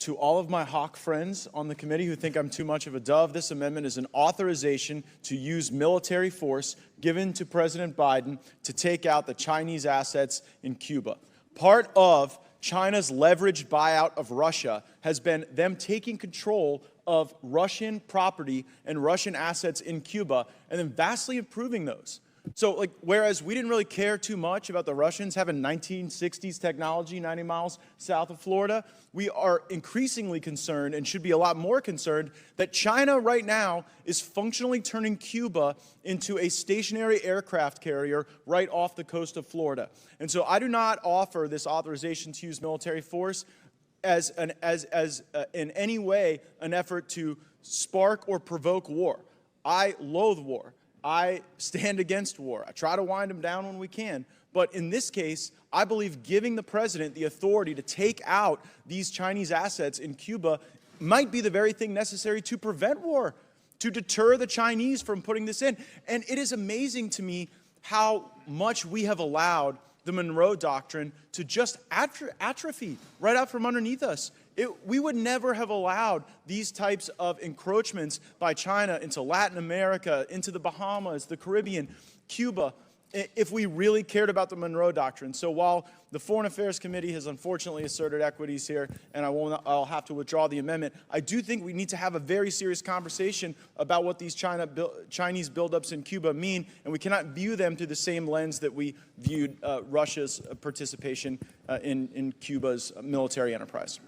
To all of my hawk friends on the committee who think I'm too much of a dove, this amendment is an authorization to use military force given to President Biden to take out the Chinese assets in Cuba. Part of China's leveraged buyout of Russia has been them taking control of Russian property and Russian assets in Cuba and then vastly improving those. So, whereas we didn't really care too much about the Russians having 1960s technology 90 miles south of Florida, we are increasingly concerned and should be a lot more concerned that China right now is functionally turning Cuba into a stationary aircraft carrier right off the coast of Florida. And so I do not offer this authorization to use military force as in any way an effort to spark or provoke war. I loathe war. I stand against war. I try to wind them down when we can. But in this case, I believe giving the president the authority to take out these Chinese assets in Cuba might be the very thing necessary to prevent war, to deter the Chinese from putting this in. And it is amazing to me how much we have allowed the Monroe Doctrine to just atrophy right out from underneath us. We would never have allowed these types of encroachments by China into Latin America, into the Bahamas, the Caribbean, Cuba, if we really cared about the Monroe Doctrine. So while the Foreign Affairs Committee has unfortunately asserted equities here, and I'll have to withdraw the amendment, I do think we need to have a very serious conversation about what these Chinese buildups in Cuba mean, and we cannot view them through the same lens that we viewed Russia's participation in Cuba's military enterprise.